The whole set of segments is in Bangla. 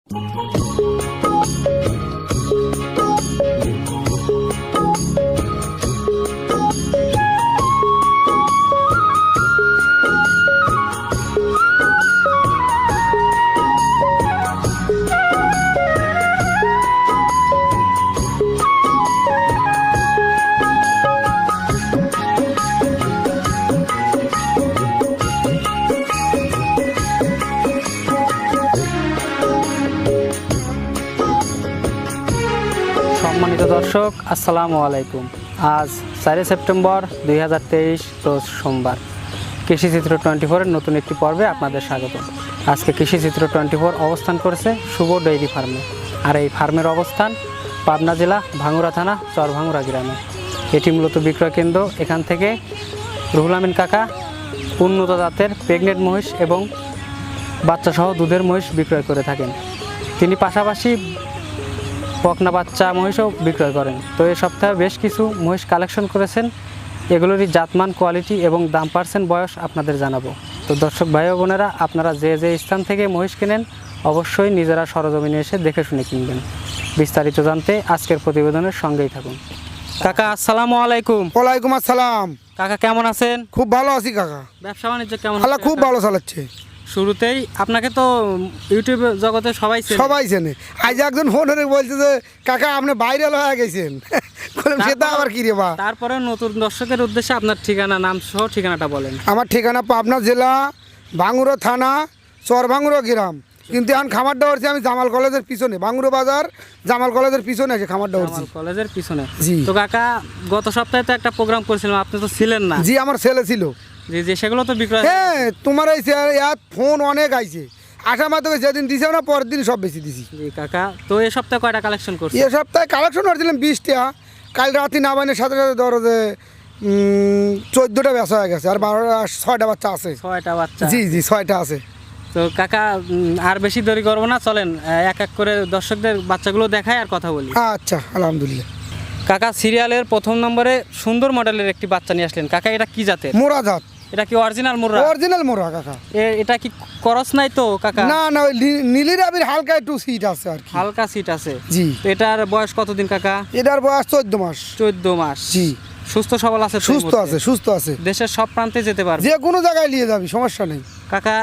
সম্মানিত দর্শক, আসসালামু আলাইকুম। আজ 4 সেপ্টেম্বর 2023 রোজ সোমবার। কৃষিচিত্র 24-এর নতুন একটি পর্বে আপনাদের স্বাগত। আজকে কৃষিচিত্র 24 অবস্থান করেছে শুভ ডেইরি ফার্মে। আর এই ফার্মের অবস্থান পাবনা জেলা ভাঙ্গুড়া থানা চরভাঙ্গুড়া গ্রামে। এটি মূলত বিক্রয় কেন্দ্র। এখান থেকে রুহুল আমিন কাকা উন্নত জাতের প্রেগনেন্ট মহিষ এবং বাচ্চাসহ দুধের মহিষ বিক্রয় করে থাকেন। তিনি পাশাপাশি বকনা বাচ্চা মহিষও বিক্রয় করেন। তো এই সপ্তাহে বেশ কিছু মহিষ কালেকশন করেছেন। এগুলোরই জাতমান, কোয়ালিটি এবং দাম পার্সেন্ট বয়স আপনাদের জানাবো। তো দর্শক ভাই ও বোনেরা, আপনারা যে যে স্থান থেকে মহিষ কেনেন অবশ্যই নিজেরা সরজমিনে এসে দেখে শুনে কিনবেন। বিস্তারিত জানতে আজকের প্রতিবেদনের সঙ্গেই থাকুন। কাকা আসসালামু আলাইকুম। ওয়ালাইকুম আসসালাম। কাকা কেমন আছেন? খুব ভালো আছি কাকা। ব্যবসা বাণিজ্য কেমন? আল্লাহ খুব ভালো চালাচ্ছে। শুরুতেই আপনাকে তো ইউটিউব জগতে সবাই চেনে। আজ একজন ফোন করে বলছে যে কাকা আপনি ভাইরাল হয়ে গেছেন। সেটা আবার কি রে বা। তারপরে নতুন দর্শকের উদ্দেশ্যে আপনার ঠিকানা, নাম সহ ঠিকানাটা বলেন। আমার ঠিকানা পাবনা জেলা ভাঙ্গুড়া থানা চরভাঙ্গুড়া গ্রাম। কিন্তু এখন খামারটা হচ্ছে আমি জামাল কলেজের পিছনে, ভাঙ্গুড়া বাজার জামাল কলেজের পিছনে আছে খামারটা হচ্ছে। জামাল কলেজের পিছনে। জি। তো কাকা গত সপ্তাহে তো একটা প্রোগ্রাম করেছিলাম, আপনি তো ছিলেন না। জি, আমার ছেলে ছিল। জি জি, সেগুলো তো বিক্রয়। হ্যাঁ, তোমার এই ফোন অনেক আইছে। আশা মাত্র যেদিন দিছে না পরের দিন সব বেশি দিছি। জি কাকা, তো এই সপ্তাহে কয়টা কালেকশন করছি? এ সপ্তাহে কালেকশন করছিলাম 20টা। কাল রাতে নামানের সাথে সাথে ধরো যে 14টা বেচা হয়ে গেছে। আর 6টা বাচ্চা আছে। 6টা বাচ্চা? জি জি, 6টা আছে। তো কাকা আর বেশি দেরি করবো না, চলেন এক এক করে দর্শকদের বাচ্চাগুলো দেখায় আর কথা বলি। আচ্ছা, আলহামদুলিল্লাহ। কাকা সিরিয়ালের প্রথম নম্বরে সুন্দর মডেলের একটি বাচ্চা নিয়ে আসলেন। কাকা এটা কি জাতের? মোরা জাত। এটা কি অরিজিনাল মুর্রা? অরিজিনাল মোরা কাকা। এটা কি করস নাই তো কাকা? না না, ওই নীলি রাবির হালকা একটু সিট আছে আর কি। হালকা সিট আছে। জি। তো এটার বয়স কতদিন কাকা? এটার বয়স 14 মাস। 14 মাস। জি। সুস্থ সবল আছে? সুস্থ আছে, সুস্থ আছে। দেশের সব প্রান্তে যেতে পারবে, যে কোনো জায়গায় নিয়ে যাবি, সমস্যা নেই কাকা।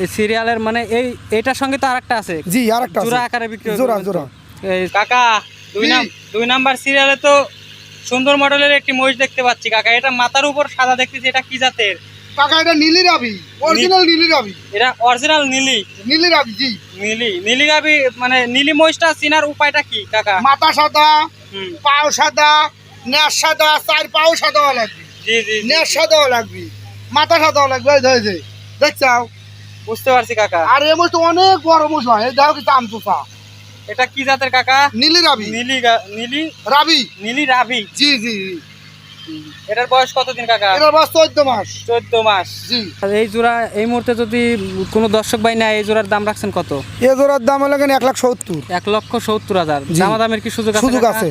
এই সিরিয়ালের মানে এইটার সঙ্গে তো আরেকটা আছে। জি, আরেকটা আছে। জোড়া আকারে বিক্রি জোড়া করবেন তো? জোড়া। এই কাকা 2 নাম্বার সিরিয়ালে তো সুন্দর মডেলের একটি মহিষ দেখতে পাচ্ছি কাকা। এটা মাথার উপর সাদা দেখতেছি, এটা কি জাতের? কাকা এটা নীলি রাবি, অরিজিনাল নীলি রাবি। এটা অরিজিনাল নীলি রাবি। জি। নীলি রাবি। মানে নীলি মহিষটা চিনার উপায়টা কি কাকা? মাথা সাদা, পাও সাদা, নেশ সাদা, 4 পাও সাদা লাগবে। জি জি, নেশ সাদা লাগবে, মাথা সাদা লাগবে। দেখছাও? বুঝতে পারছি কাকা। আর এই মোষ তো অনেক বড় মোষ হয়। এই দেখো কি দাম চোষা। এটা কি জাতের কাকা? নীলি রাবি। নীলি রাবি। জি জি। এটার বয়স কতদিন কাকা? এটার বয়স 14 মাস। 14 মাস। জি। এই জোড়া এই মুহূর্তে যদি কোনো দর্শক ভাই নেয়, এই জোড়ার দাম রাখছেন কত? এই জোড়ার দাম হলো 1,70,000। 1,70,000। জি। দামাদামের কি সুযোগ আছে? সুযোগ আছে,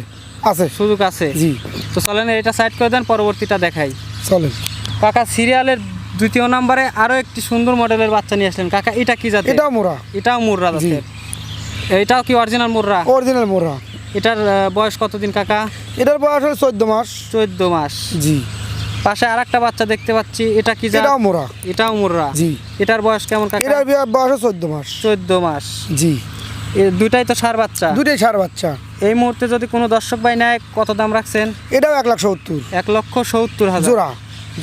আছে সুযোগ আছে। জি। তো চলেন এটা সাইড করে দেন, পরবর্তীটা দেখাই। চলেন কাকা সিরিয়ালের 2য় নম্বরে আরো একটি সুন্দর মডেলের বাচ্চা নিয়ে আসলেন কাকা। এটা কি জাতের? এটাও মোরা। এটাও মুর্রা জাতের। এটাও কি অরিজিনাল মুর্রা? অরিজিনাল মোরা। এটার বয়স কতদিন কাকা? এটার বয়স হলো 14 মাস। 14 মাস। জি। পাশে আরেকটা বাচ্চা দেখতে পাচ্ছি, এটা কি জাত? এটাও মোরা। এটাও মুর্রা। জি। এটার বয়স কেমন কাকা? এটার বয়স 14 মাস। 14 মাস। জি। দুটাই তো ষাঁড় বাচ্চা? দুটাই ষাঁড় বাচ্চা। এই মুহূর্তে যদি কোনো দর্শক ভাই নেয়, কত দাম রাখছেন? এটাও 1,70,000। 1,70,000 জোড়া।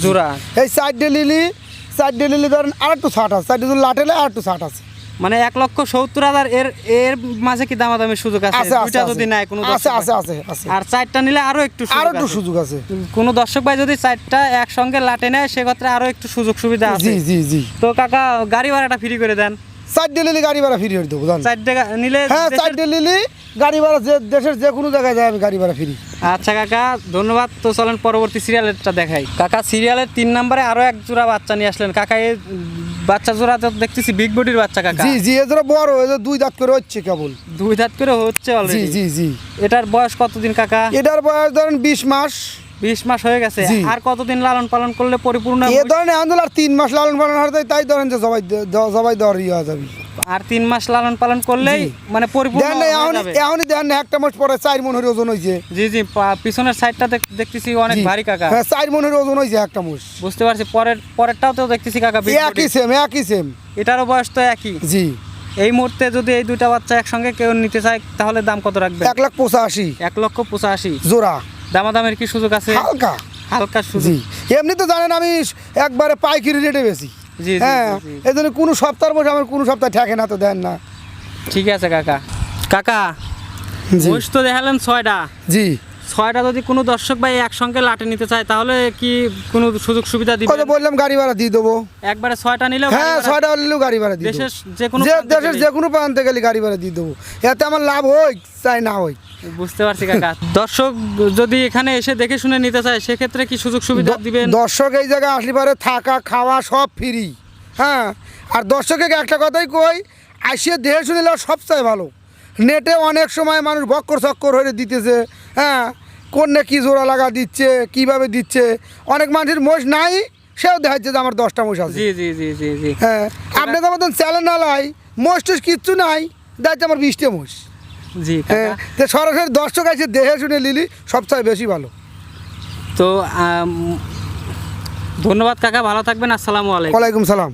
জোড়া। এই সাইডে লিলি ধরেন আর একটু 60 আছে। সাইডে যদি লাটেলে আর একটু 60 আছে। মানে 1,70,000। এর মাঝে কি দামাদামের সুযোগ আছে? দুইটা যদি নেয় কোনো দর্শক আছে ভাই? আছে আছে। আর 4টা নিলে আরো একটু সুযোগ আছে। কোনো দর্শক ভাই যদি 4টা একসঙ্গে লাটে নেয়, সেক্ষেত্রে আরো একটু সুযোগ সুবিধা আছে। জি জি জি। তো কাকা গাড়ি ভাড়াটা ফ্রি করে দেন। সাইডে লিলি গাড়ি ভাড়া ফ্রি করে দেবো। 4টা নিলে? হ্যাঁ, সাইডে লিলি গাড়ি ভাড়া দেশের যে কোনো জায়গায় যায় আমি গাড়ি ভাড়া ফ্রি। আচ্ছা কাকা, ধন্যবাদ। তো চলেন পরবর্তী সিরিয়ালেরটা দেখাই। কাকা সিরিয়ালের 3 নম্বরে আরো এক জোড়া বাচ্চা নিয়ে আসলেন কাকা। এই বাচ্চা জোড়া তো দেখতেছি বিগ বডির বাচ্চা কাকা। জি জি, এদের বড়, এদের 2 দাঁত করে হচ্ছে কেবল। 2 দাঁত করে হচ্ছে জি অলরেডি? জি জি। এটার বয়স কতদিন কাকা? এটার বয়স ধরেন 20 মাস। 20 মাস হয়ে গেছে। জি। আর কতদিন লালন পালন করলে পরিপূর্ণ এ ধরেন এখন আর 3 মাস লালন পালন হতে তাই ধরেন যে জবাই দেওয়ার ইয়ে হয়ে যাবে। আর 3 মাস লালন পালন করলেই জি। মানে পরিপূর্ণ দেন না হয়ে যাবে। এখনই দেন না, একটা মাস পরে 4 মন হরে ওজন হয়েছে। জি জি, পিছনের সাইডটা দেখতেছি অনেক জি। ভারী কাকা। হ্যাঁ 4 মন হরে ওজন হয়েছে একটা মাস। বুঝতে পারছি। পরেরটাও তো দেখতেছি কাকা big body। একই সেম। এটারও বয়স তো একই। জি। এই মুহূর্তে যদি এই দুইটা বাচ্চা একসঙ্গে কেউ নিতে চায় তাহলে দাম কত রাখবে? 1,85,000 1,85,000। জোড়া। দামাদামের কি সুযোগ আছে? হালকা। হালকা সুযোগ। জি। এমনি তো জানেন আমি একবারে পাইকারি রেটে বেশি। জি জি, হ্যাঁ জি, জি। এই জন্য কোনো সপ্তাহের মধ্যে আমার কোনো সপ্তাহে ঠেকে না, তো দেন না। ঠিক আছে কাকা। কাকা জি। মহিষ তো দেখালেন 6টা। জি। 6টা যদি কোনো দর্শক ভাই একসঙ্গে লাটে নিতে চায় তাহলে কি কোনো সুযোগ সুবিধা কত দিবেন? বললাম গাড়ি ভাড়া দিয়ে দেবো। একবারে 6টা নিলেও হ্যাঁ 6টা হলেও গাড়ি ভাড়া দিয়ে দেবো। দেশের যে কোনো দেশের যে কোনো প্রান্তে গেলে গাড়ি ভাড়া দিয়ে দেবো। এতে আমার লাভ হোক চাই না হোক। বুঝতে পারছি কাকা। দর্শক যদি এখানে এসে দেখে শুনে নিতে চায় সেক্ষেত্রে কি সুযোগ সুবিধা দিবেন? দর্শক এই জায়গায় আসলে পারে থাকা খাওয়া সব ফ্রি। হ্যাঁ আর দর্শকে একটা কথাই কই, আসিয়ে দেখে শুনে নেওয়া সবচেয়ে ভালো। নেটে অনেক সময় মানুষ বক্কর চক্কর হয়ে দিতেছে। হ্যাঁ কোনে কী জোড়া লাগা দিচ্ছে, কিভাবে দিচ্ছে। অনেক মানুষের মোষ নাই, সেও দেখাচ্ছে যে আমার 10টা মোষ আছে। জি জি জি জি জি। হ্যাঁ আপনাদের মতন চ্যালেঞ্জ না লাই, মোষ টোষ কিচ্ছু নাই, দেখাচ্ছে আমার 20টা মোষ। জি হ্যাঁ কাকা। তো সরাসরি দর্শক এসে দেখে শুনে নিলি সবচেয়ে বেশি ভালো। তো ধন্যবাদ কাকা, ভালো থাকবেন। আসসালামু আলাইকুম। ওয়ালাইকুম সালাম।